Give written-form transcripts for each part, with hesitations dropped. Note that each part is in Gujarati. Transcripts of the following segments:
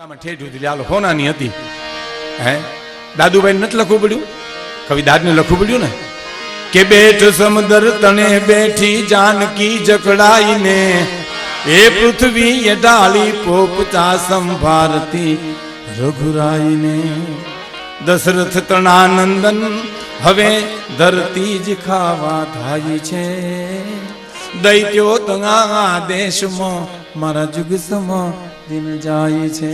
લંકામાં ઠેઠ સુધી હાલો હોનાની હતી. હે દાદુભાઈ નથી લખવું પડ્યું, કવિ દાદને લખવું પડ્યું ને કે બેઠ સમદર તણે બેઠી જાનકી જકડાઈને એ પૃથ્વી એ ડાળી પોપચા સંભારતી રઘુરાઈને દશરથ તણાનંદન હવે ધરતી જ ખાવા થાય છે દૈત્યો તંગા દેશમાં મારા જુગ સમા દિન જાય છે.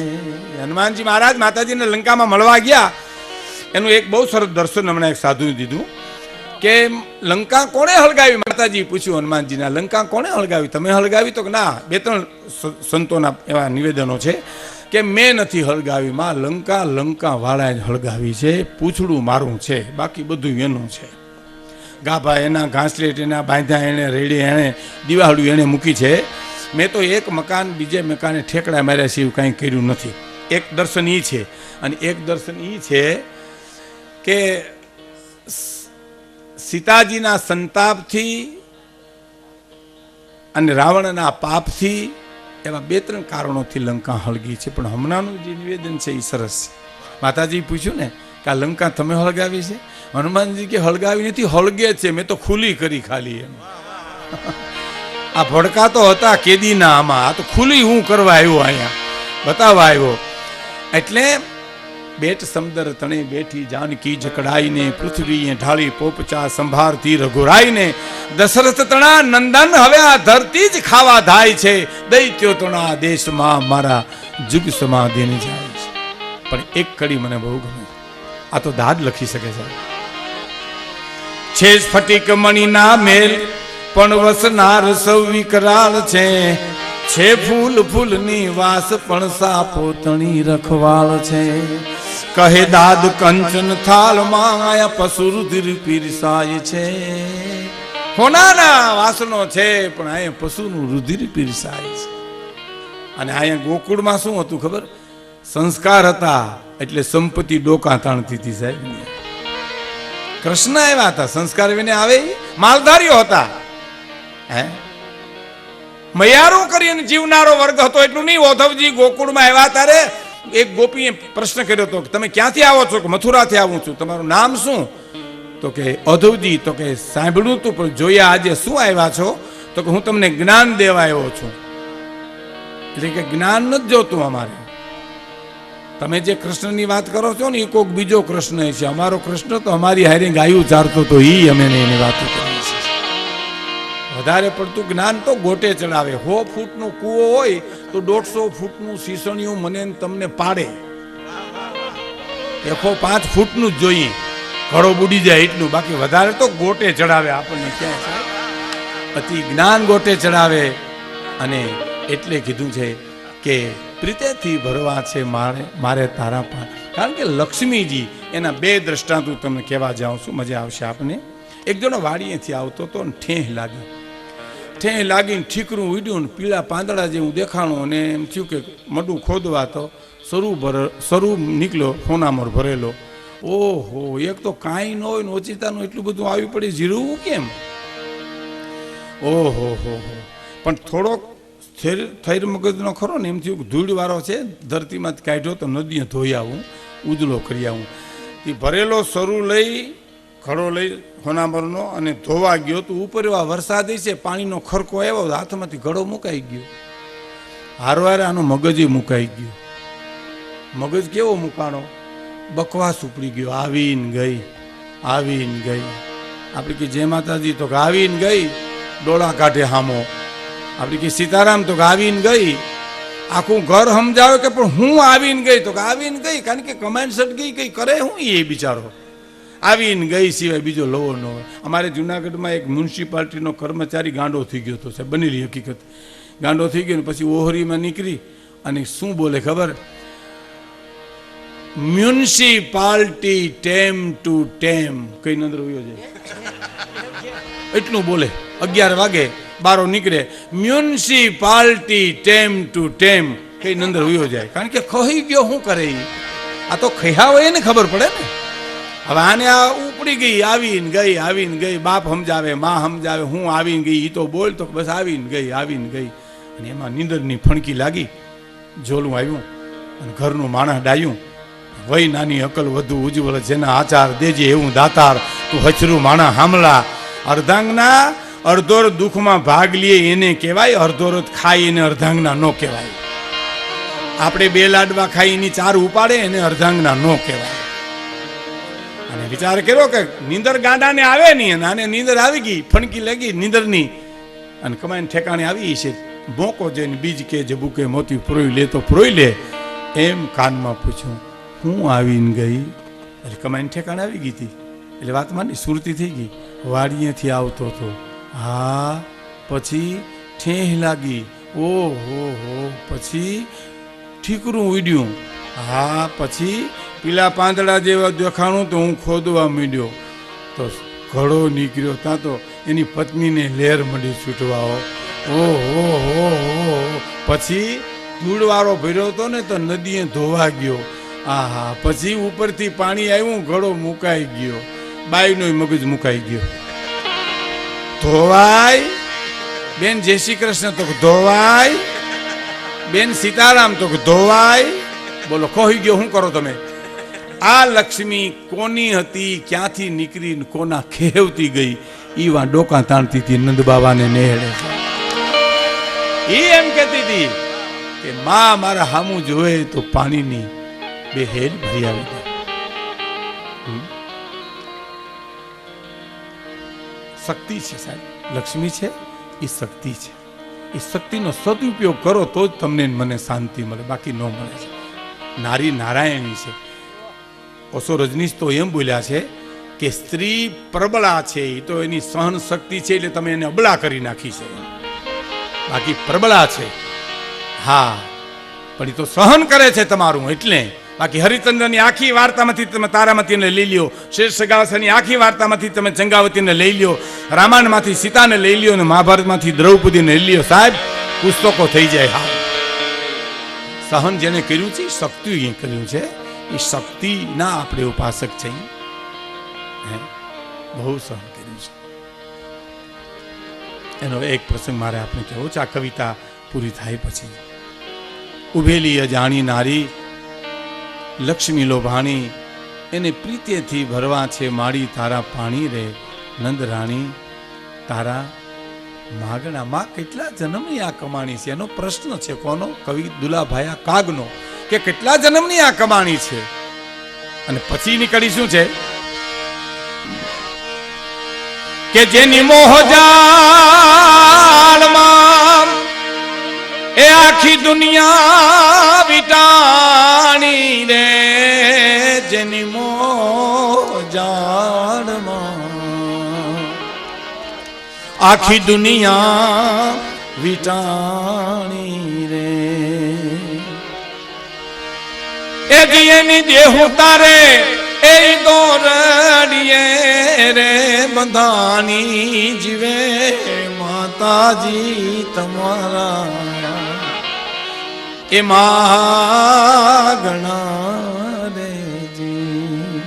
હનુમાનજી મહારાજ માતાજીને લંકામાં મળવા ગયા. એનું એક બહુ સરસ દર્શન હમણાં એક સાધુએ દીધું કે લંકા કોણે હળગાવી. માતાજી પૂછ્યું હનુમાનજીના, લંકા કોણે હળગાવી, તમે હળગાવી? તો ના, બે ત્રણ સંતોના એવા નિવેદનો છે કે મેં નથી હળગાવી, માં લંકા લંકા વાળાએ જ હળગાવી છે, પૂછડું મારું છે, બાકી બધું એનું છે. ગાભા એના, ઘાસલેટ એના, બાંધ્યા એણે, રેડી એણે, દિવાળું એણે મૂકી છે. મેં તો એક મકાન બીજે મકાને ઠેકડા માર્યા છે, એવું કાંઈ કર્યું નથી. એક દર્શન એ છે. અને એક દર્શન એ છે કે સીતાજીના સંતાપથી અને રાવણના પાપથી એવા બે ત્રણ કારણોથી લંકા હળગી છે. પણ હમણાંનું જે નિવેદન છે એ સરસ છે. માતાજી પૂછ્યું ને કે આ લંકા તમે હળગાવી છે? હનુમાનજી કે હળગાવી નથી, હળગે છે, મેં તો ખુલ્લી કરી ખાલી. એમ આ ભડકા તો હતા કેદીના, આમાં આ તો ખુલ્લી હું કરવા આવ્યો, અહીંયા બતાવવા આવ્યો. એટલે બેટ સમદર તણે બેઠી જાનકી જકડાઈને પૃથ્વી ઢાળી પોપચા સંભારતી રઘુરાઈને દશરથ તણા નંદન હવે આ ધરતી જ ખાવા થાય છે દૈત્યો તણા દેશમાં મારા જુગ સમાધિને જાય છે. પણ એક કડી મને બહુ ગમે, આ તો દાદ લખી શકે છે સ્ફટિક મણિના મેલ પણ વસનાર સૌ વિકરાળ છે ફૂલ ફૂલની વાસ પણ સાપો તણી રખવાળ છે. કહે દાદ કંચન થાળમાં આયા પશુ રુધિર પીરસાય છે. હોનાના વાસનો છે પણ અહીંયા પશુનું રુધિર પીરસાય છે. અને અહીંયા ગોકુળમાં શું હતું ખબર? સંસ્કાર હતા એટલે સંપત્તિ ડોકા તાણતી હતી સાહેબ. કૃષ્ણ આવ્યા હતા, સંસ્કાર વિને આવે, માલધારીઓ હતા. હે મયારો કરીને જીવનારો વર્ગ હતો એટલું નહીં. ઓધવજી ગોકુળમાં આવ્યા ત્યારે એક ગોપીએ પ્રશ્ન કર્યો હતો કે તમે ક્યાંથી આવો છો? કે મથુરાથી આવું છું. તમારું નામ શું? તો કે ઓધવજી. તો કે સાંભળ્યું તું પણ જોયા આજે. શું આવ્યા છો? તો કે હું તમને જ્ઞાન દેવા આવ્યો છું. એટલે કે જ્ઞાન નથી જોતું અમારે, તમે જે કૃષ્ણની વાત કરો છો ને એ કોઈક બીજો કૃષ્ણ છે. અમારો કૃષ્ણ તો અમારી હારે ગાયું ચારતો તો એ અમે એની વાતો કરીએ છીએ. વધારે પડતું જ્ઞાન તો ગોટે ચડાવે. 100 ફૂટનો કૂવો હોય તો 150 ફૂટનું શીસણિયું મને તમને પાડે. 105 ફૂટનું જ જોઈએ, ઘડો બુડી જાય એટલું. બાકી વધારે તો ગોટે ચડાવે આપણને. ક્યાં છે અતિ જ્ઞાન ગોટે ચડાવે. અને એટલે કીધું છે કે પ્રીતેથી ભરવા છે મારે તારા પાર. કારણ કે લક્ષ્મીજી એના બે દ્રષ્ટાંત હું તમને કહેવા જાઉં છું, મજા આવશે આપને. એક જણો વાડીએથી આવતો હતો ને ઠેહ લાગીને ઠીકરું ઉડ્યું ને પીળા પાંદડા જેવું દેખાણું. અને એમ થયું કે મડું ખોદવા તો શરૂ નીકળ્યો સોનામર ભરેલો. ઓહો, એક તો કાંઈ ન હોય ને ઓચિતાનું એટલું બધું આવી પડી, જીરવું કેમ? ઓહો હો. પણ થોડોક થૈર મગજનો ખરો ને, એમ થયું કે ધૂળવાળો છે ધરતીમાં કાઢ્યો તો નદીએ ધોઈ આવું, ઉજળો કરી આવું. એ ભરેલો શરૂ લઈ ઘડો લઈ હોનામરનો અને ધોવા ગયો તો ઉપર એવા વરસાદ છે, પાણીનો ખરકો આવ્યો, હાથમાંથી ઘડો મુકાઈ ગયો. હારવારે આનો મગજ મુકાઈ ગયો. મગજ કેવો મુકાણો? બકવાસ ઉપડી ગયો. આવીને ગઈ. આપણે કે જય માતાજી તો કે આવીને ગઈ, ડોળા કાઢે હામો. આપણે કે સીતારામ તો કે આવીને ગઈ. આખું ઘર સમજાવે કે પણ હું આવીને ગઈ. તો કે આવીને ગઈ કારણ કે કમાન્ડ સટ ગઈ, કઈ કરે હું એ બિચારો. આવીને ગઈ સિવાય બીજો લવો ન હોય. અમારે જુનાગઢમાં એક મ્યુનિસિપાલિટીનો કર્મચારી ગાંડો થઈ ગયો હતો, સાહેબ, બનેલી હકીકત. ગાંડો થઈ ગયો ને પછી ઓહરીમાં નીકળી અને શું બોલે ખબર? મ્યુનિસિપાલિટી ટેમ ટુ ટેમ કઈ નંદર વયો જાય એટલું બોલે. 11 વાગે બારો નીકળે, મ્યુનિસિપાલિટી ટેમ ટુ ટેમ કઈ નંદર વયો જાય. કારણ કે ખહી ગયો. શું કરે? આ તો ખયા હોય ને ખબર પડે ને. હવે આને આ ઉપડી ગઈ, આવીને ગઈ. બાપ સમજાવે, માં સમજાવે, હું આવીને ગઈ, એ તો બોલ તો બસ આવીને ગઈ. અને એમાં નીંદરની ફણકી લાગી, ઝોલું આવ્યું, અને ઘરનું માણસ ડાયું, વય નાની અકલ વધુ ઉજ્જવળ, જેના આચાર દેજે એવું દાતાર, તું હચરું માણા હામલા. અર્ધાંગના અડધોર દુઃખમાં ભાગ લે એને કહેવાય, અડધોર ખાઈ એને અર્ધાંગના ન કહેવાય. આપણે 2 લાડવા ખાઈ એની 4 ઉપાડે એને અર્ધાંગના ન કહેવાય. અને વિચાર કર્યો કે નીંદર ગાંડાને આવે નહીં, અને નીંદર આવી ગઈ, ફણકી લાગી નીંદરની, અને કમાઈને ઠેકાણે આવી છે. મોકો જઈને બીજ કે જે બુકે મોતી પ્રોઈ લે તો પ્રોઈ લે, એમ કાનમાં પૂછ્યું, હું આવીને ગઈ? એટલે કમાઈને ઠેકાણે આવી ગઈ હતી. એટલે વાત માની સુરતી થઈ ગઈ. વાડીએથી આવતો હતો. હા, પછી ઠેહ લાગી. ઓહો હો. પછી ઠીકરું ઉડ્યું. હા, પછી પીલા પાંદડા જેવા દેખાણું તો હું ખોદવા માંડ્યો તો ઘડો નીકળ્યો. ત્યાં તો એની પત્નીને લહેર મંડી છૂટવા. ઓહો હો. પછી ધૂળવાળો ભર્યો હતો ને તો નદીએ ધોવા ગયો. આહા. પછી ઉપરથી પાણી આવ્યું, ઘડો મુકાઈ ગયો. બાઈનો મગજ મુકાઈ ગયો. ધોવાય બેન જય શ્રી કૃષ્ણ તો ધોવાય, બેન સીતારામ તો ધોવાય. બોલો કહી ગયો, શું કરો તમે? આ લક્ષ્મી કોની હતી, ક્યાંથી નીકળી, કોના ખેવતી ગઈ, ઈવા ડોકા તાણતી હતી નંદ બાબાને નેહળે. એ એમ કહેતી હતી કે માં મારા હામું જોવે તો પાણીની 2 હેલ ભરી આવી દે. શક્તિ છે સાહેબ, લક્ષ્મી છે એ શક્તિ છે. એ શક્તિનો સદુપયોગ કરો તો જ તમને મને શાંતિ મળે, બાકી ન મળે છે. નારી નારાયણી છે. ઓશો રજનીશ તો એમ બોલ્યા છે કે સ્ત્રી પ્રબળા છે, એ તો એની સહન શક્તિ છે એટલે તમે એને અબળા કરી નાખી છે, બાકી પ્રબળા છે. હા, પણ એ તો સહન કરે છે તમારું એટલે. બાકી હરિચંદ્રની આખી વાર્તામાંથી તમે તારામતીને લઈ લ્યો, શેષ સગાવસાની આખી વાર્તામાંથી તમે ચંગાવતીને લઈ લ્યો, રામાયણમાંથી સીતાને લઈ લ્યો, અને મહાભારતમાંથી દ્રૌપદીને લઈ લ્યો. સાહેબ પુસ્તકો થઈ જાય. હા, સહન જેને કર્યું છે, શક્તિ એ કર્યું છે. એ શક્તિના આપણે ઉપાસક છે. બહુ સહન કર્યું છે. એનો એક પ્રસંગ મારે આપણે કહેવો છે. આ કવિતા પૂરી થાય પછી. ઉભેલી અજાણી નારી લક્ષ્મી લોભાણી, એને પ્રીતિથી ભરવા છે માડી તારા પાણી રે. નંદ રાણી તારા માગણા. માં કેટલા જન્મની આ કમાણી છે એનો પ્રશ્ન છે. કોનો? કવિ દુલાભાયા કાગનો, કે કેટલા જન્મની આ કમાણી છે. અને પછી નીકળી શું છે કે જેની મોહજાળમાં એ આખી દુનિયા વિટાણી રે. જેની મોહજાળમાં આખી દુનિયા વિટાણી રે. એ જીએની દેહુ તારે એ દોરડીએ રે બંધાની જીવે માતાજી તમારા એ માગણા રેજી.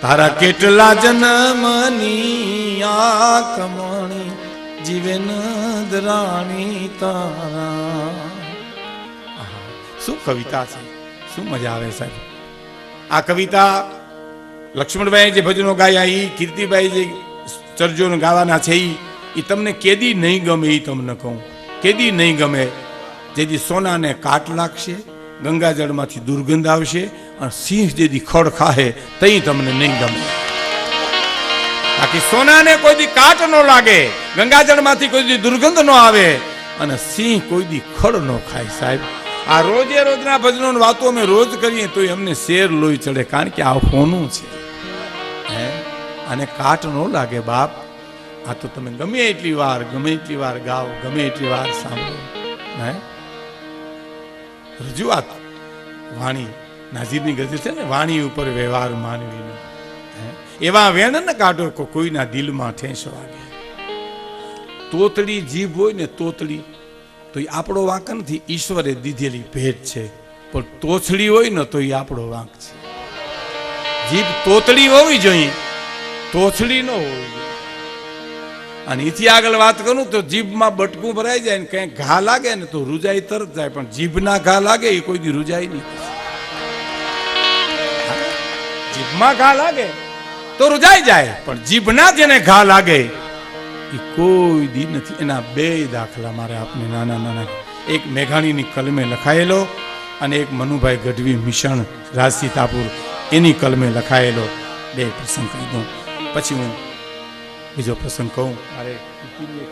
તારા કેટલા જન્મની આ કમાણી જીવે નદરાણી તારા. શું કવિતા છે, શું મજા આવે સાહેબ. આ કવિતા લક્ષ્મણભાઈ જે ભજનો ગાયા, એ કીર્તિભાઈ જે ચરજો ગાવાના છે, એ તમને કેદી નહીં ગમે. એ તમને કહું કેદી નહીં ગમે. જેથી સોનાને કાટ લાગશે, ગંગાજળમાંથી દુર્ગંધ આવશે, અને સિંહ જેથી ખડ ખાહે તઈ તમને નહીં ગમે. બાકી સોનાને કોઈ દી કાટ ન લાગે, ગંગાજળમાંથી કોઈ દી દુર્ગંધ ન આવે, અને સિંહ કોઈ દી ખડ ન ખાય. સાહેબ આ રોજે રોજના ભજનો વાતો અમે રોજ કરીએ તો અમને શેર લોહી ચડે, કારણ કે આ હોનું છે. અને કાટ ન લાગે બાપ. આ તો તમે ગમે એટલી વાર ગાઓ, ગમે એટલી વાર સાંભળો. રજૂઆત વાણી નાજીરની ગઝલ છે ને, વાણી ઉપર વ્યવહાર માનવીનો. એવા વેણ ને કાઢો કોઈના દિલમાં ઠેસ વાગે. તોતડી જીભ હોય ને, તોતડી તો એ આપણો વાંક નથી, ઈશ્વરે દીધેલી ભેટ છે. પણ તોછડી હોય ને તો એ આપણો વાંક છે. જીભ તોતડી હોવી જોઈએ, તોછડી ન હોવી જોઈએ. અને એથી આગળ વાત કરું તો જીભમાં બટકું ભરાઈ જાય ને કંઈક ઘા લાગે ને તો રૂજાઈ તરત જાય, પણ જીભના ઘા લાગે એ કોઈ દી રૂજાય નહીં. જીભમાં ઘા લાગે તો રૂજાઈ જાય, પણ જીભના જેને ઘા લાગે એ કોઈ દી નથી. એના બે દાખલા મારે આપને નાના નાના, એક મેઘાણીની કલમે લખાયેલો અને એક મનુભાઈ ગઢવી મિશન રાજસી તાપુર એની કલમે લખાયેલો. બે પ્રસંગ કહી દઉં, પછી હું બીજો પ્રસંગ કહું. મારે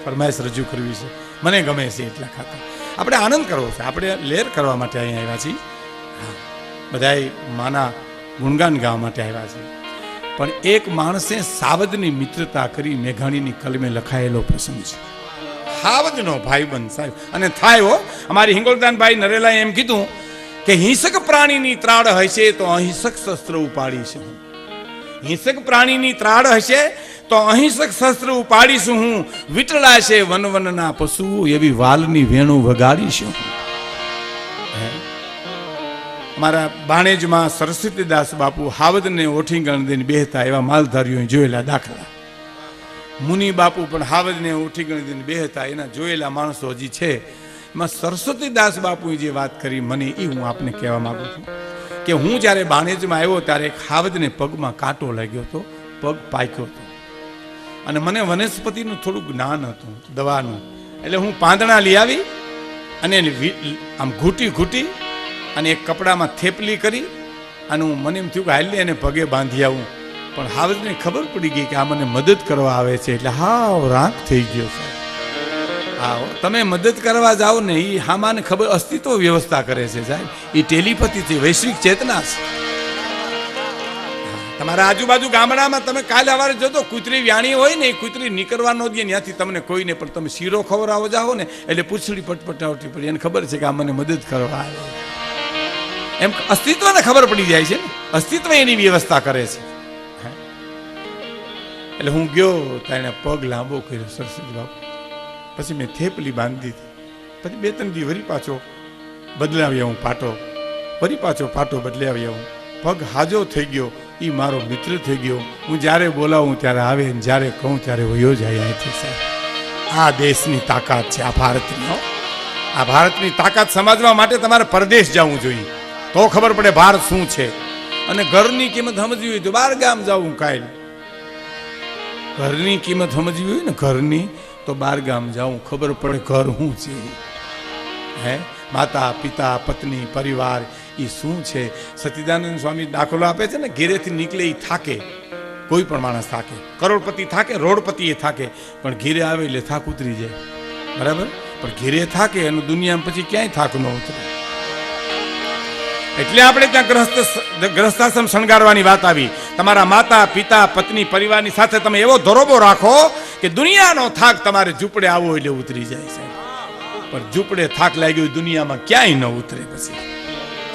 ફરમાઈશ રજૂ કરવી છે, મને ગમે છે એટલા ખાતા. આપણે આનંદ કરવો છે, આપણે લેર કરવા માટે અહીંયા આવ્યા છીએ. બધાએ માના ગુણગાન ગાવા માટે આવ્યા છે. પણ એક માણસે સાવજની મિત્રતા કરી મેઘાણીની કલમે લખાયેલો પ્રસંગ છે. સાવજનો ભાઈબંધ સાહેબ. અને થાય હો, અમારી હિંગોળદાનભાઈ નરેલાએ એમ કીધું કે હિંસક પ્રાણીની ત્રાડ હશે તો અહિંસક શસ્ત્ર ઉપાડીશું. હિંસક પ્રાણીની ત્રાડ હશે તો અહિંસક શસ્ત્ર ઉપાડીશું હું. વિટળાશે વનવનના પશુ એવી વાલની વેણું વગાડીશું. મારા બાણેજમાં સરસ્વતીદાસ બાપુ હાવદને ઓઠીંગણ દઈને બેહતા એવા માલધારીઓ જોયેલા દાખલા. મુનિ બાપુ પણ હાવદને ઓઠીંગણ દઈને બેહતા એના જોયેલા માણસો હજી છે. એમાં સરસ્વતીદાસ બાપુએ જે વાત કરી મને એ હું આપને કહેવા માંગુ છું કે હું જ્યારે બાણેજમાં આવ્યો ત્યારે એક હાવદને પગમાં કાંટો લાગ્યો હતો, પગ પાક્યો હતો. અને મને વનસ્પતિનું થોડું જ્ઞાન હતું, દવાનું. એટલે હું પાંદડા લઈ આવી અને આમ ઘૂંટી અને એક કપડામાં થેપલી કરી અને મને એમ થયું કે હાલ એને પગે બાંધી આવું. પણ હાવજને ખબર પડી ગઈ કે આ મને મદદ કરવા આવે છે, એટલે હાવ રાંક થઈ ગયો છે. હા, તમે મદદ કરવા જાઓ ને એ હામાને ખબર અસ્તિત્વ વ્યવસ્થા કરે છે સાહેબ. એ ટેલિપથી છે, વૈશ્વિક ચેતના છે. તમારા આજુબાજુ ગામડામાં તમે કાલે સવારે જોતો કૂતરી વ્યાણી હોય ને, એ કૂતરી નીકળવા ન દે ત્યાંથી તમને કોઈને, પણ તમે શીરો ખવડાવો જાઓ ને એટલે પૂંછડી પટપટાવટી પડી. એને ખબર છે કે આ મને મદદ કરવા આવે. એમ અસ્તિત્વને ખબર પડી જાય છે ને, અસ્તિત્વ એની વ્યવસ્થા કરે છે. એટલે હું ગયો તો એને પગ લાંબો કર્યો સરસ્વતી બાપુ. પછી મેં થેપલી બાંધી દીધી. પછી 2-3 દી વરી પાછો બદલાવી આવું પાટો, વરી પાછો પાટો બદલાવી આવું. પગ હાજો થઈ ગયો. એ મારો મિત્ર થઈ ગયો. હું જ્યારે બોલાવું ત્યારે આવે, જ્યારે કહું ત્યારે વયો જાય અહીંથી સાહેબ. આ દેશની તાકાત છે, આ ભારતની. આ ભારતની તાકાત સમજવા માટે તમારે પરદેશ જવું જોઈએ, તો ખબર પડે ભારત શું છે. અને ઘરની કિંમત સમજવી હોય તો 12 ગામ જવું. કાંઈ ઘરની કિંમત સમજવી હોય ને, ઘરની તો 12 ગામ જવું, ખબર પડે ઘર શું છે. હે, માતા પિતા પત્ની પરિવાર એ શું છે. સચ્ચિદાનંદ સ્વામી દાખલો આપે છે ને, ઘેરેથી નીકળે એ થાકે, કોઈ પણ માણસ થાકે, કરોડપતિ થાકે, રોડપતિ એ થાકે, પણ ઘેરે આવે એટલે થાક ઉતરી જાય. બરાબર, પણ ઘેરે થાકે અને દુનિયામાં પછી ક્યાંય થાક ન ઉતરે. એટલે આપણે ત્યાં ગ્રહસ્થાશ્રમ શણગારવાની વાત આવી. તમારા માતા પિતા પત્ની પરિવારની સાથે તમે એવો ધરોબો રાખો કે દુનિયાનો થાક તમારે ઝૂંપડે આવો એટલે ઉતરી જાય છે. પણ ઝૂંપડે થાક લાગ્યો દુનિયામાં ક્યાંય ન ઉતરે. પછી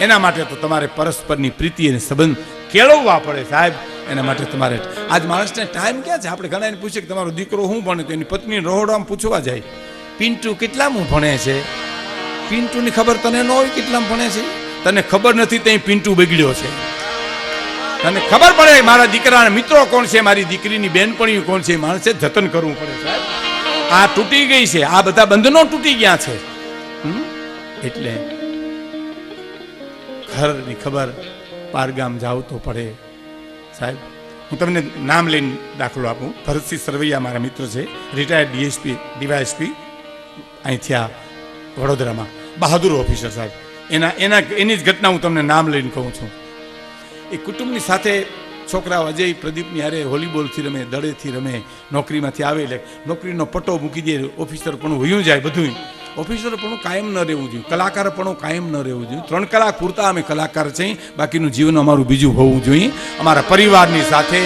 એના માટે તો તમારે પરસ્પરની પ્રીતિ અને સંબંધ કેળવવા પડે સાહેબ. એના માટે તમારે આજ માણસને ટાઈમ ક્યાં છે. આપણે ઘણાને પૂછીએ કે તમારો દીકરો શું ભણે, તો એની પત્ની રહોડામાં પૂછવા જાય, પિન્ટુ કેટલામું ભણે છે. પિન્ટુની ખબર તને ન હોય કેટલામાં ભણે છે. તને ખબર નથી ત્યાં પિન્ટુ બગડ્યો છે. તને ખબર પડે મારા દીકરાના મિત્રો કોણ છે, મારી દીકરીની બેનપણીઓ કોણ છે. માણસે જતન કરવું પડે સાહેબ. આ તૂટી ગઈ છે, આ બધા બંધનો તૂટી ગયા છે. એટલે ઘરની ખબર 12 ગામ જાવ તો પડે સાહેબ. હું તમને નામ લઈને દાખલો આપું. ભરતસિંહ સરવૈયા મારા મિત્ર છે, રિટાયર્ડ ડીએસપી ડીવાયએસપી અહીંથી આ વડોદરામાં, બહાદુર ઓફિસર સાહેબ. એની જ ઘટના હું તમને નામ લઈને કહું છું. એ કુટુંબની સાથે છોકરાઓ અજય પ્રદીપની હારે વોલીબોલથી રમે, દડેથી રમે, નોકરીમાંથી આવે એટલે નોકરીનો પટ્ટો મૂકી દે. ઓફિસર પણ વયું જાય બધું. ઓફિસર પણ કાયમ ન રહેવું જોઈએ, કલાકાર પણ કાયમ ન રહેવું જોઈએ. 3 કલાક પૂરતા અમે કલાકાર છીએ, બાકીનું જીવન અમારું બીજું હોવું જોઈએ. અમારા પરિવારની સાથે,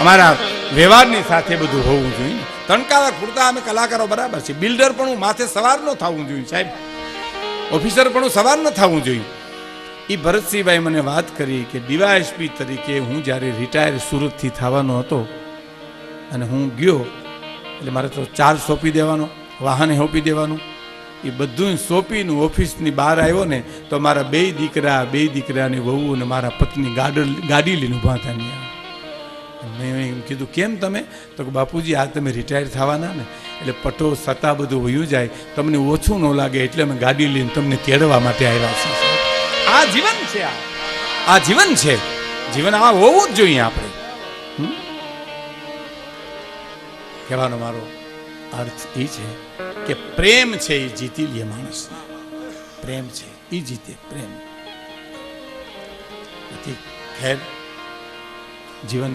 અમારા વ્યવહારની સાથે બધું હોવું જોઈએ. 3 કલાક પૂરતા અમે કલાકારો બરાબર છે. બિલ્ડર પણ માથે સવાર ન થવું જોઈએ સાહેબ. ઓફિસર પણ સવાર ન થવું જોઈએ. એ ભરતસિંહભાઈ મને વાત કરી કે ડીવાયએસપી તરીકે હું જ્યારે રિટાયર સુરતથી થવાનો હતો અને હું ગયો એટલે મારે તો ચાર્જ સોંપી દેવાનો, વાહને સોંપી દેવાનું. એ બધું સોંપીને ઓફિસની બહાર આવ્યો ને તો મારા 2 દીકરાની વહુ અને મારા પત્ની ગાડી લઈને ઊભા થયા. મેં એમ કીધું કેમ તમે? તો કે બાપુજી આ તમે રિટાયર થવાના ને એટલે પટો સત્તા બધું વયું જાય, તમને ઓછું ન લાગે એટલે અમે ગાડી લઈને તમને તેડવા માટે આવ્યા છીએ. આ જીવન છે, આ જીવન છે. જીવન આ હોવું જ જોઈએ. આપણે કહેવાનો મારો અર્થ એ છે કે પ્રેમ છે એ જીતી લે માણસ. પ્રેમ છે એ જીતે. પ્રેમ ખેર જીવન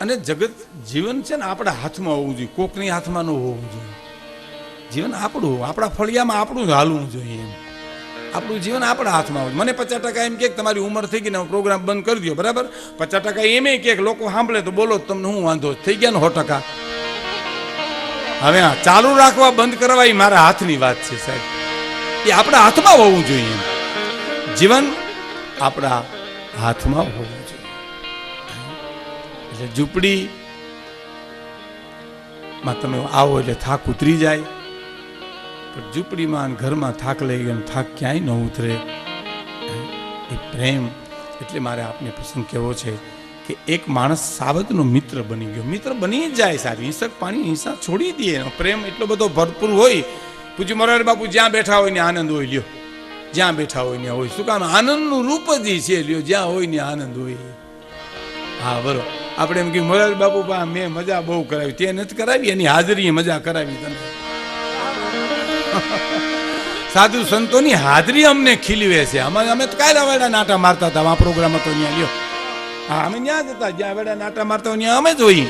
અને જગત જીવન છે ને આપણા હાથમાં હોવું જોઈએ, કોકની હાથમાં ન હોવું જોઈએ. જીવન આપણું, આપણા ફળિયામાં આપણું જ હાલવું જોઈએ. એમ આપણું જીવન આપણા હાથમાં હોય. મને 50% એમ કે તમારી ઉંમર થઈ ગઈ ને પ્રોગ્રામ બંધ કરી દો, બરાબર. 50% એમ કે લોકો સાંભળે તો બોલો, તમને હું વાંધો થઈ ગયા ને 100%. હવે ચાલુ રાખવા બંધ કરવા એ મારા હાથની વાત છે સાહેબ. એ આપણા હાથમાં હોવું જોઈએ. જીવન આપણા હાથમાં હોવું જોઈએ. એટલે ઝૂંપડીમાં તમે આવો એટલે થાક ઉતરી જાય, પણ ઝૂંપડીમાં ઘરમાં થાક લઈ ગયો, થાક ક્યાંય ન ઉતરે. એ પ્રેમ. એટલે મારે આપને પ્રસંગ કહેવો છે કે એક માણસ સાવધનો મિત્ર બની ગયો. મિત્ર બની જ જાય સારી. હિંસક પાણી હિંસા છોડી દે. પ્રેમ એટલો બધો ભરપૂર હોય. પૂજ્ય મોરારી બાપુ જ્યાં બેઠા હોય ને આનંદ હોય. લ્યો, જ્યાં બેઠા હોય ને હોય. શું કામ? આનંદનું રૂપ જ છે. લ્યો, જ્યાં હોય ને આનંદ હોય. હા, બરોબર. આપણે એમ કે મોરારી બાપુ મેં મજા બહુ કરાવી, તે નથી કરાવી, એની હાજરીએ મજા કરાવી તને. સાધુ સંતોની હાજરી અમને ખીલવે છે. અમે તો કાયલા વેડા નાટા મારતા હતા. આ પ્રોગ્રામ હતો ત્યાં. લ્યો, હા, અમે ત્યાં જ હતા. જ્યાં વેડા નાટા મારતા હોય ત્યાં અમે જ હોઈએ.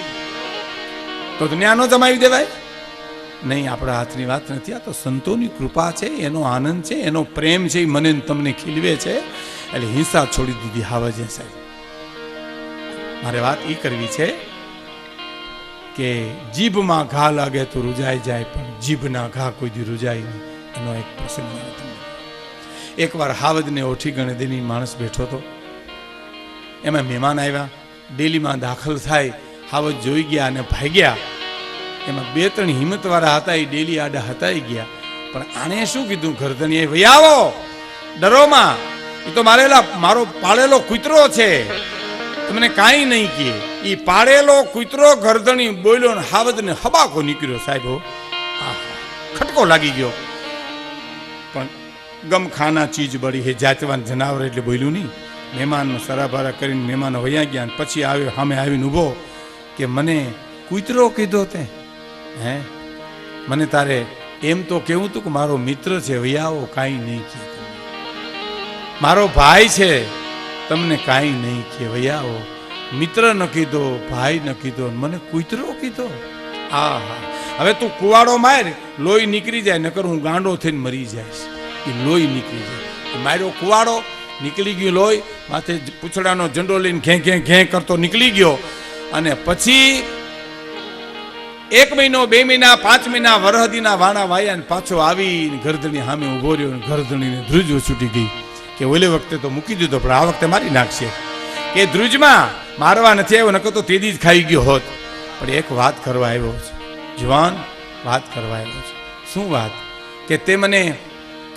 તો ત્યાં નો જમાવી દેવાય નહીં. આપણા હાથની વાત નથી. આ તો સંતોની કૃપા છે, એનો આનંદ છે, એનો પ્રેમ છે, એ મને તમને ખીલવે છે. એટલે હિંસા છોડી દીધી. હાવજે સાહેબ, મારે વાત એ કરવી છે કે જીભમાં ઘા લાગે તો રૂજાઈ જાય, પણ જીભના ઘા કોઈ દી રૂજાય નહીં. એનો એક પ્રસંગ મારે તમને. એકવાર હાવજને ઓઠી ગણદેની માણસ બેઠો હતો. એમાં મહેમાન આવ્યા. ડેલીમાં દાખલ થાય. હાવજ જોઈ ગયા અને ભાગ્યા. એમાં 2-3 હિંમતવાળા હતા. એ ડેલી આડા હતાઈ ગયા. પણ આને શું કીધું? ગરદનીએ, ભાઈ આવો, ડરોમાં, એ તો મારો પાળેલો કૂતરો છે, તમને કાંઈ નહીં કહે. એ પાળેલો કૂતરો ગરદણી બોલ્યો ને હાવજને હબાકો નીકળ્યો. સાહેબ, ખટકો લાગી ગયો. પણ ગમખાના ચીજ બળી હે, જાતવાન જનાવર એટલે બોલ્યું નહીં. મહેમાન સરાભારા કરીને મહેમાન વયા ગયા. પછી આવ્યો, સામે આવીને ઊભો કે મને કૂતરો કીધો તે? હે, મને તારે એમ તો કેવું તું કે મારો મિત્ર છે, વયાવો, કાંઈ નહીં કહે. મારો ભાઈ છે, તમને કાંઈ નહીં કહે, વયાવો. મિત્ર ન કીધો, ભાઈ ન કીધો, મને કૂતરો કીધો. હા હા, હવે તું કુવાડો માર, લોહી નીકળી જાય, નકર હું ગાંડો થઈને મરી જઈશ. એ લોહી નીકળી જાય. માર્યો કુવાડો, નીકળી ગયું લોહી. માથે પૂછડાનો ઝંડો લઈને ઘે ઘે ઘે કરતો નીકળી ગયો. અને પછી 1 મહિનો, 2 મહિના, 5 મહિના, વરહદીના વાણા વાયા ને પાછો આવી ગરદણી સામે ઉભો રહ્યો. ગરદણીને ધ્રુજો છૂટી ગઈ કે ઓલે વખતે તો મૂકી દીધો, પણ આ વખતે મારી નાખશે. કે ધ્રુજમાં મારવા નથી આવ્યો, નકર તો તેદી જ ખાઈ ગયો હોત. પણ એક વાત કરવા આવ્યો છે જવાન, વાત કરવા આવ્યો છે. શું વાત? કે તે મને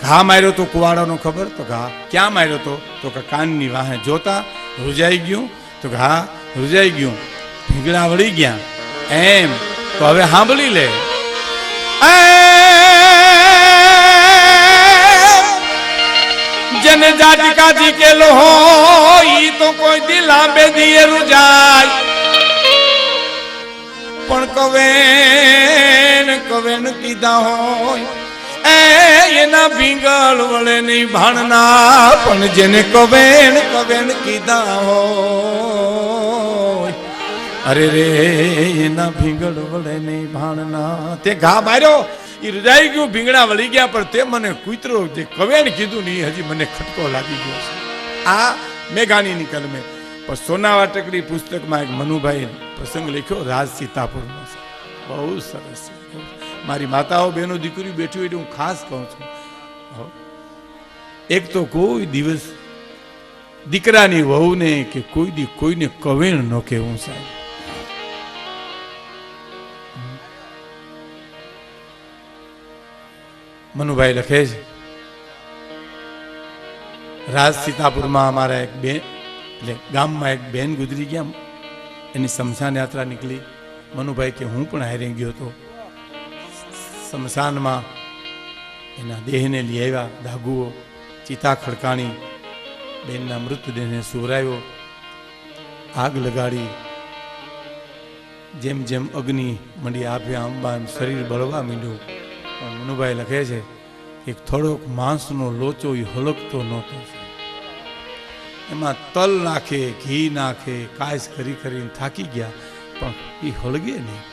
ઘા માર્યો તો કુવાડાનો ખબર? તો ઘા ક્યાં માર્યો તો? તો કે કાનની વાહે જોતા રૂજાઈ ગયું. તો ઘા રૂજાઈ ગયું, ભીંગડા વળી ગયા. એમ તો હવે સાંભળી લે. જન જાતિકા જીકેલો હોય તો કોઈ દી લાંબે દીએ રૂજાય, પણ કવેન કીધા હોય એના ભીંગળ વળે નહીં ભાણના. પણ જેને કવેન કીધા હોય, અરે રે, એના ભીંગળ વળે નહીં ભાણના. તે ઘા માર્યો, એ રજાઈ ગયું, ભીંગડા વળી ગયા, પણ તે મને કૂતરો જે કવેણ કીધું નહીં, હજી મને ખટકો લાગી ગયો છે. આ મેઘાણીની કલમે. પણ સોનાવા ટકરી પુસ્તકમાં એક મનુભાઈ પ્રસંગ લખ્યો, રાજ સીતાપુરનો. બહુ સરસ છે. મારી માતાઓ, બહેનો, દીકરી બેઠી હોય હું ખાસ કહું છું, એક તો કોઈ દિવસ દીકરાની વહુને કે કોઈ દી કોઈને કવેણ ન કહેવું સાહેબ. મનુભાઈ લખે છે, રાજ સીતાપુરમાં અમારા એક બેન, એટલે ગામમાં એક બેન ગુજરી ગયા. એની સ્મશાન યાત્રા નીકળી. મનુભાઈ કે હું પણ હારે ગયો હતો. સ્મશાનમાં એના દેહને લઈ આવ્યા. દાગુઓ, ચિતા ખડકાણી, બેનના મૃતદેહને સુવરાવ્યો. આગ લગાડી, જેમ જેમ અગ્નિ મંડી આભે આંબા એમ શરીર બળવા માંડ્યું. પણ મનુભાઈ લખે છે એક થોડોક માંસનો લોચો એ હલકતો નહોતો. એમાં તલ નાખે, ઘી નાખે, કાયસ કરી કરીને થાકી ગયા પણ એ હળગે નહીં.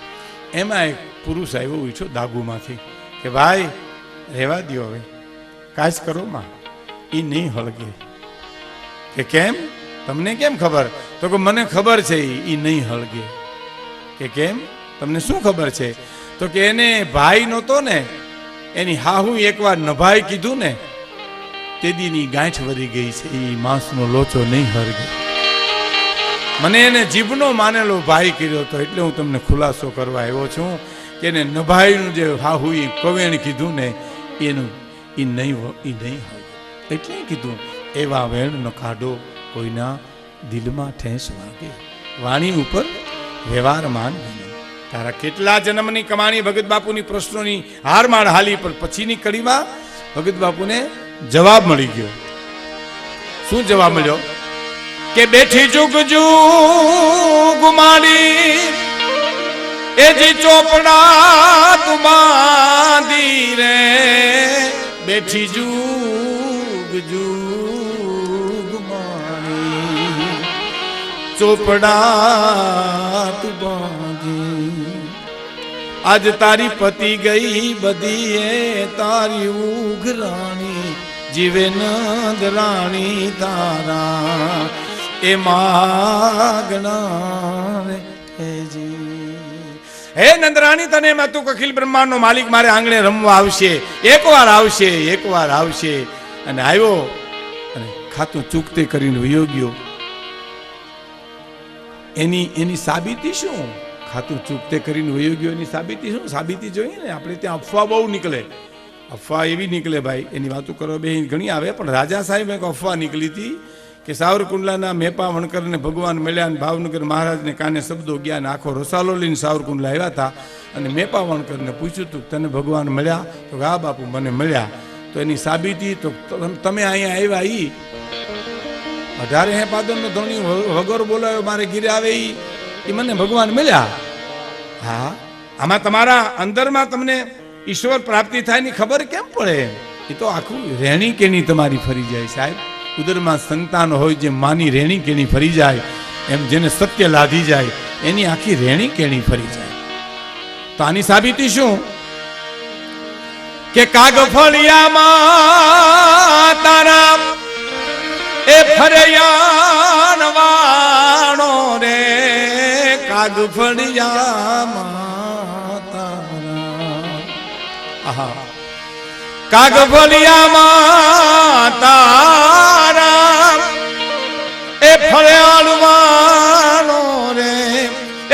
એમાં એક પુરુષ આવ્યો ઈચ્છો દાગુમાંથી કે ભાઈ રહેવા દો, હવે કાયસ કરો માં, એ નહીં હળગે. કે કેમ, તમને કેમ ખબર? તો કે મને ખબર છે એ નહીં હળગે. કે કેમ, તમને શું ખબર છે? તો કે એને ભાઈ નહોતો ને, એની હાહુ એકવાર નભાઈ કીધું ને તેદીની ગાંઠ વરી ગઈ છે, એ માંસનો લોચો નહીં હળગે. મને એને જીભનો માનેલો ભાઈ કર્યો હતો, એટલે હું તમને ખુલાસો કરવા આવ્યો છું કે એને નભાઈનું જે હાહુ કવેણ કીધું ને એનું એ નહીં હળગે. એટલે કીધું એવા વેણ ન કાઢો કોઈના દિલમાં ઠેસ વાગે, વાણી ઉપર વ્યવહારમાન બને. તારા કેટલા જન્મની કમાણી ભગત બાપુની પ્રશ્નોની હારમાળ હાલી, પણ પછીની કડીમાં ભગત બાપુને જવાબ મળી ગયો. શું જવાબ મળ્યો? કે બેઠી જુગ જુગ માડી એ જી ચોપડા તું બાંધી રે, બેઠી જુગ જુગ માડી ચોપડા તું બાંધી. આજ તારી પતિ ગઈ બધી એ તારી ઉઘરાણી, જીવે નંદ રાણી તારા એ માગણા રે. હે નંદરાણી, તને માં તું અખિલ બ્રહ્માંડ નો માલિક મારે આંગણે રમવા આવશે, એકવાર આવશે, એકવાર આવશે. અને આવ્યો અને ખાતું ચૂકતે કરીને વયો ગયો. એની સાબિતી શું? ખાતું ચૂકતે કરીને વયો ગયો એની સાબિતી શું? સાબિતી જોઈએ ને આપણે ત્યાં અફવા બહુ નીકળે. અફવા એવી નીકળે ભાઈ, એની વાતો કરો બે ઘણી આવે, પણ રાજા સાહેબ એક અફવા નીકળી હતી કે સાવરકુંડલાના મેપા વણકરને ભગવાન મળ્યા અને ભાવનગર મહારાજને કાને શબ્દો ગયા ને આખો રસાલો લઈને સાવરકુંડલા આવ્યા હતા. અને મેપા વણકરને પૂછ્યું હતું તને ભગવાન મળ્યા? તો હા બાપુ મને મળ્યા. તો એની સાબિતી તો તમે અહીંયા આવ્યા, ઈ 18 હે પાદરનો ધણી વગર બોલાયો મારે ઘીરે આવે, એ મને ભગવાન મળ્યા. હા, આમાં તમારા અંદરમાં તમને ઈશ્વર પ્રાપ્તિ થાય ની ખબર કેમ પડે? એ તો આખું રહેણી કેણી તમારી ફરી જાય સાહેબ. ઉદરમાં સંતાન હોય, જે માની રેણી કેણી ફરી જાય, એમ જેને સત્ય લાધી જાય એની આખી રેણી કેણી ફરી જાય. તો આની સાબિતી શું? કે કાગફળિયામાં તારા એ ફરયાણ વાણો રે, કાગફળિયામાં તારા, કાગફળિયામાં તારા એ ફળિયાળવાનો રે,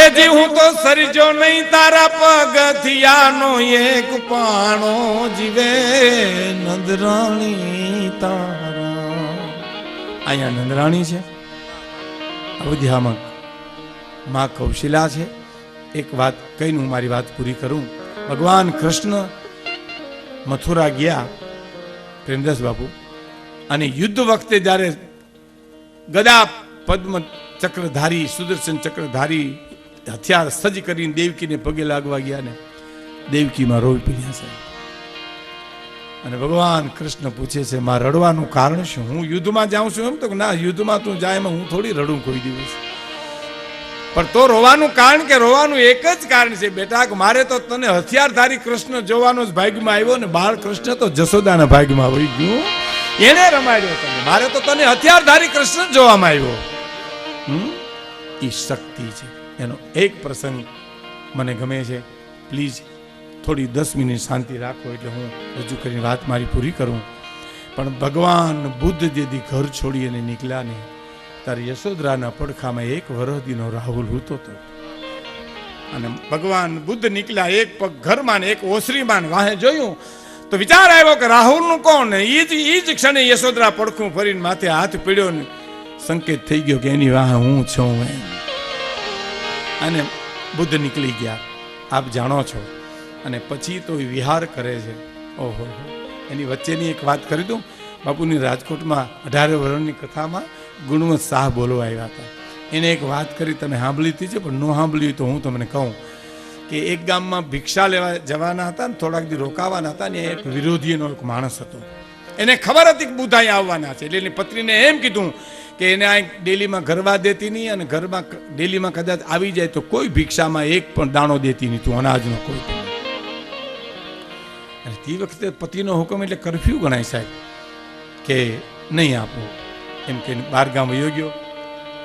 એ જી હું તો સરજો નહીં તારા પગથિયાનો એક પાણો, જીવે નંદરાણી તારા. અહીંયા નંદરાણી છે, અયોધ્યામાં માં કૌશિલા છે. એક વાત કહીને હું મારી વાત પૂરી કરું. ભગવાન કૃષ્ણ મથુરા ગયા પ્રેમદાસ બાપુ, અને યુદ્ધ વખતે જ્યારે ગદા પદ્મ ચક્રધારી સુદર્શન ચક્રધારી હથિયાર સજ્જ કરીને દેવકીને પગે લાગવા ગયા ને, દેવકીમાં રોઈ પડ્યા છે. અને ભગવાન કૃષ્ણ પૂછે છે માં રડવાનું કારણ શું? હું યુદ્ધમાં જાઉં છું એમ? તો ના, યુદ્ધમાં તું જાય એમાં હું થોડી રડું કોઈ દિવસ. પણ તો રોવાનું કારણ કે રોવાનું એક જ કારણ છે બેટા, કે મારે તો તને હથિયારધારી કૃષ્ણ જોવાનો જ ભાગ્યમાં આવ્યો ને બાળ કૃષ્ણ તો જશોદાના ભાગ્યમાં વહી ગયું, એને રમાડ્યો તને. મારે તો તને હથિયારધારી કૃષ્ણ જોવામાં આવ્યો. એ શક્તિ છે. એનો એક પ્રસંગ મને ગમે છે. પ્લીઝ થોડી 10 મિનિટ શાંતિ રાખો એટલે હું રજૂ કરીને વાત મારી પૂરી કરું. પણ ભગવાન બુદ્ધ જેથી ઘર છોડી અને નીકળ્યા ને, ત્યારે યશોદરાના પડખામાં એક વરહદીનો રાહુલ હૂતો હતો. અને ભગવાન બુદ્ધ નીકળ્યા, એક પગ ઘરમાં ને એક ઓસરીમાં વાહે જોયું તો વિચાર આવ્યો કે રાહુલનું કોણ? એ જ ક્ષણે યશોદરા પડખું ફરીને માથે હાથ પીડ્યો ને સંકેત થઈ ગયો કે એની વાહે હું છું એમ. અને બુદ્ધ નીકળી ગયા, આપ જાણો છો. અને પછી તો વિહાર કરે છે. ઓહો, એની વચ્ચેની એક વાત કરી દઉં. બાપુની રાજકોટમાં 18 વર્ષની કથામાં ગુણવંત શાહ બોલવા આવ્યા હતા. એને એક વાત કરી, તમે સાંભળી હતી છે પણ ન સાંભળી તો હું તમને કહું કે એક ગામમાં ભિક્ષા લેવા જવાના હતા ને થોડાક દી રોકાવાના હતા ને એક વિરોધીનો એક માણસ હતો. એને ખબર હતી કે બુદ્ધ અહીંયા આવવાના છે એટલે એની પત્નીને એમ કીધું કે એને આ ડેલીમાં ઘરવા દેતી નહીં અને ઘરમાં ડેલીમાં કદાચ આવી જાય તો કોઈ ભિક્ષામાં એક પણ દાણો દેતી નહીં, તું અનાજનો કોઈ પણ. અને તે વખતે પતિનો હુકમ એટલે કરફ્યુ ગણાય સાહેબ કે નહીં આપવું એમ કે બાર ગામ વયો ગયો.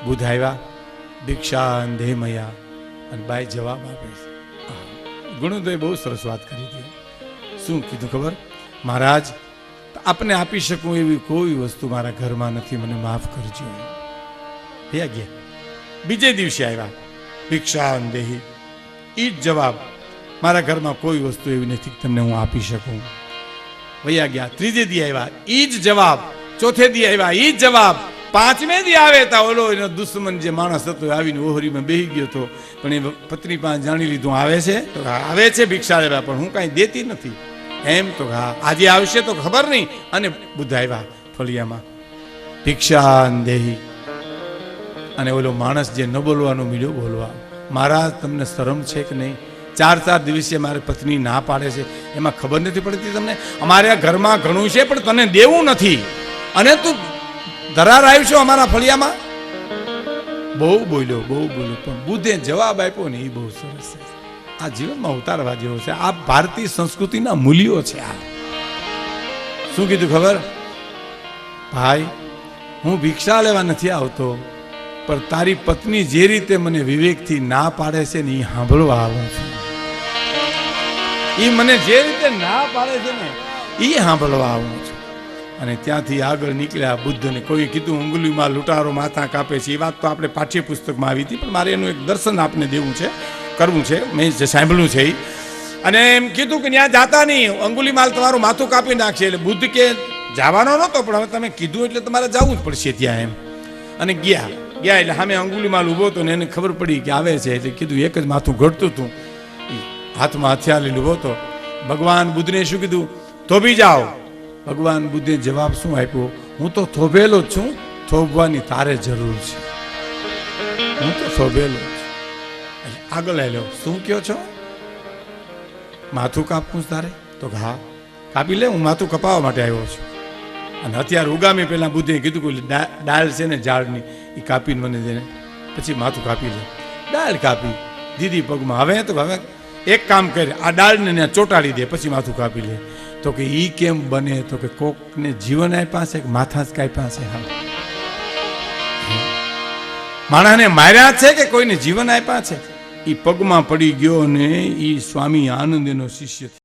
બુદ્ધ આવ્યા, ભિક્ષા દેહમયા, અને બાઈ જવાબ આપે છે. ગુણોદય બહુ સરસ વાત કરી હતી. શું કીધું ખબર? મહારાજ આપને આપી શકું એવી કોઈ વસ્તુ મારા ઘરમાં નથી, મને માફ કરજો. ગયા ગયા. બીજે દિવસે આવ્યા, ભિક્ષા દેહી, ઈ જ જવાબ, મારા ઘરમાં કોઈ વસ્તુ એવી નથી તમને હું આપી શકું. વયા ગયા. ત્રીજે દી આવ્યા, ઈ જ જવાબ. ચોથે દી આવ્યા, ઈ જ જવાબ. પાંચમે દી આવે તા ઓલો એનો દુશ્મન જે માણસ હતો આવીને ઓહરીમાં બેસી ગયો હતો, પણ એ પત્ની પાસે જાણી લીધું આવે છે, તો આવે છે ભિક્ષા લેવા, પણ હું કાંઈ દેતી નથી એમ. તો હા આજે આવશે તો ખબર નહીં. અને બુદ્ધ આવ્યા ફળિયામાં, ભિક્ષા દેહી. અને ઓલો માણસ જે ન બોલવાનો મીડ્યો બોલવા, મહારાજ તમને શરમ છે કે નહીં? 4 દિવસે મારી પત્ની ના પાડે છે, એમાં ખબર નથી પડતી તમને? અમારે આ ઘરમાં ઘણું છે પણ તને દેવું નથી, અને તું ધરાર આવ્યો અમારા ફળિયામાં. બહુ બોલ્યો, પણ બુદ્ધે જવાબ આપ્યો ને એ બહુ સરસ છે. આ જીવનમાં ઉતારવા જેવો છે. આ ભારતીય સંસ્કૃતિના મૂલ્યો છે. આ શું કીધું ખબર? ભાઈ હું ભિક્ષા લેવા નથી આવતો, પણ તારી પત્ની જે રીતે મને વિવેકથી ના પાડે છે ને એ સાંભળવા આવું છું. એ મને જે રીતે ના પાડે છે ને એ સાંભળવા આવું છું. અને ત્યાંથી આગળ નીકળ્યા. બુદ્ધને કોઈ કીધું અંગુલીમાં લૂંટારો માથા કાપે છે. એ વાત તો આપણે પાઠ્યપુસ્તકમાં આવી હતી, પણ મારે એનું એક દર્શન આપને દેવું છે, કરવું છે. મેં જે સાંભળ્યું છે એ. અને એમ કીધું કે ત્યાં જાતા નહીં, અંગુલીમાલ તમારું માથું કાપી નાખશે. એટલે બુદ્ધ કે જવાનો નહોતો, પણ હવે તમે કીધું એટલે તમારે જવું જ પડશે ત્યાં એમ. અને ગયા એટલે સામે અંગુલીમાલ ઊભો હતો ને એને ખબર પડી કે આવે છે. એટલે કીધું, એક જ માથું ઘડતું હતું, હાથમાં હથિયાર લઈને ઊભો હતો. ભગવાન બુદ્ધને શું કીધું? થોભી જાઓ. ભગવાન બુદ્ધે જવાબ શું આપ્યો? હું તો થોભેલો જ છું, થોભવાની તારે જરૂર છે. હું તો થોભેલો છું. આગળ આવ્યો, શું કહો છો? માથું કાપવું તારે? તો હા કાપી લે, હું માથું કપાવવા માટે આવ્યો છું. અને હથિયાર ઉગામી પહેલા બુદ્ધે કીધું કે ડાળ છે ને ઝાડની એ કાપીને મને દેને, પછી માથું કાપી લે. ડાળ કાપી દીધી પગમાં. હવે તો હવે એક કામ કરે, આ ડાળને ચોંટાડી દે, પછી માથું કાપી લે. તો કે ઈ કેમ બને? તો કે કોકને જીવન આપ્યા છે કે માથા જ કાપ્યા છે? હા, માણસને માર્યા છે કે કોઈને જીવન આપ્યા છે? એ પગમાં પડી ગયો ને એ સ્વામી આનંદ એનો શિષ્ય થયો.